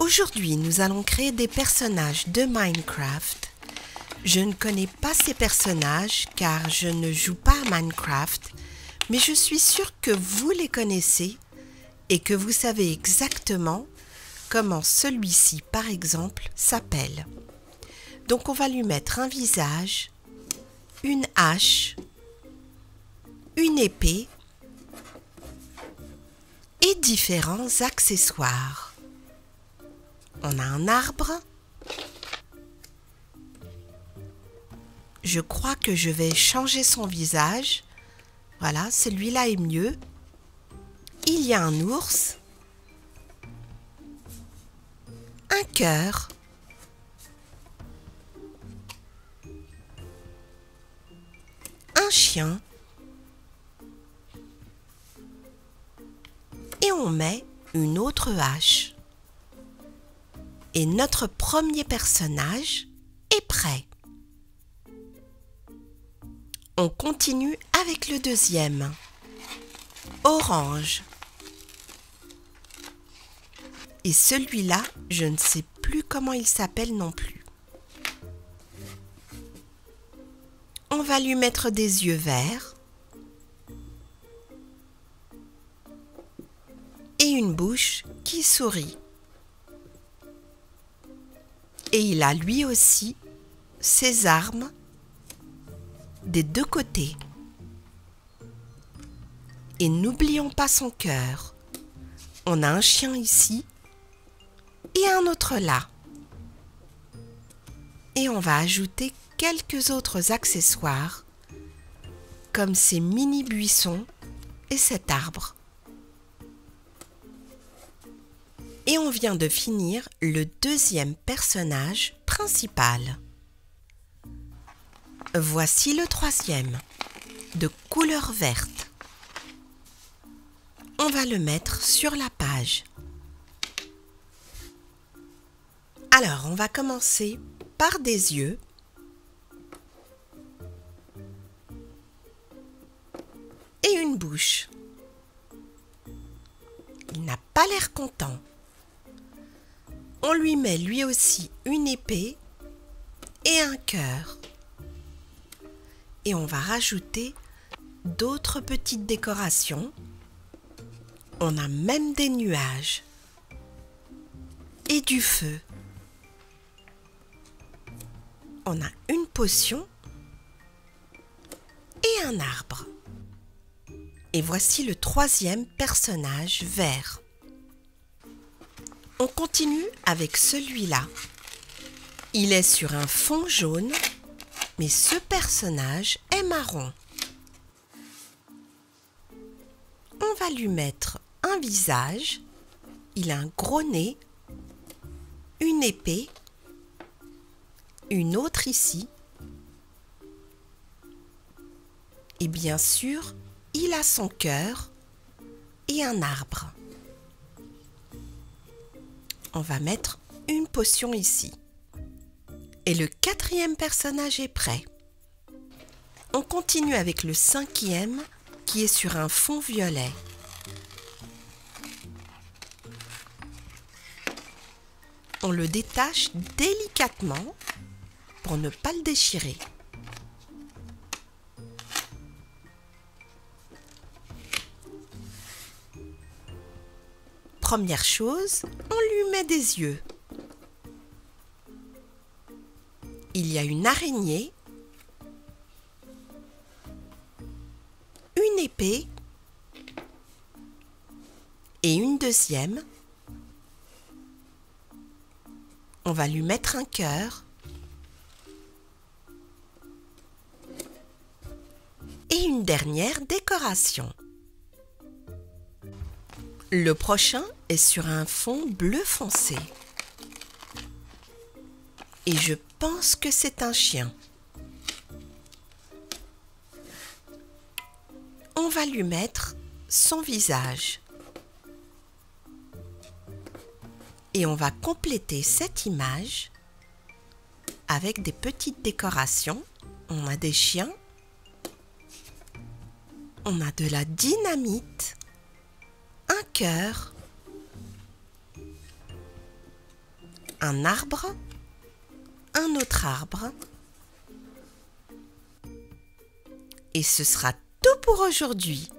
Aujourd'hui, nous allons créer des personnages de Minecraft. Je ne connais pas ces personnages car je ne joue pas à Minecraft, mais je suis sûre que vous les connaissez et que vous savez exactement comment celui-ci, par exemple, s'appelle. Donc on va lui mettre un visage, une hache, une épée et différents accessoires. On a un arbre. Je crois que je vais changer son visage. Voilà, celui-là est mieux. Il y a un ours, un cœur, un chien et on met une autre hache. Et notre premier personnage est prêt. On continue avec le deuxième. Orange. Et celui-là, je ne sais plus comment il s'appelle non plus. On va lui mettre des yeux verts et une bouche qui sourit. Et il a lui aussi ses armes des deux côtés. Et n'oublions pas son cœur. On a un chien ici et un autre là. Et on va ajouter quelques autres accessoires comme ces mini buissons et cet arbre. Et on vient de finir le deuxième personnage principal. Voici le troisième, de couleur verte. On va le mettre sur la page. Alors, on va commencer par des yeux. Et une bouche. Il n'a pas l'air content. On lui met lui aussi une épée et un cœur. Et on va rajouter d'autres petites décorations. On a même des nuages et du feu. On a une potion et un arbre. Et voici le troisième personnage vert. On continue avec celui-là. Il est sur un fond jaune, mais ce personnage est marron. On va lui mettre un visage, il a un gros nez, une épée, une autre ici, et bien sûr, il a son cœur et un arbre. On va mettre une potion ici. Et le quatrième personnage est prêt. On continue avec le cinquième qui est sur un fond violet. On le détache délicatement pour ne pas le déchirer. Première chose, on lui met des yeux. Il y a une araignée, une épée et une deuxième. On va lui mettre un cœur et une dernière décoration. Le prochain est sur un fond bleu foncé. Et je pense que c'est un chien. On va lui mettre son visage. Et on va compléter cette image avec des petites décorations. On a des chiens. On a de la dynamite. Un cœur un arbre, un autre arbre. Et ce sera tout pour aujourd'hui.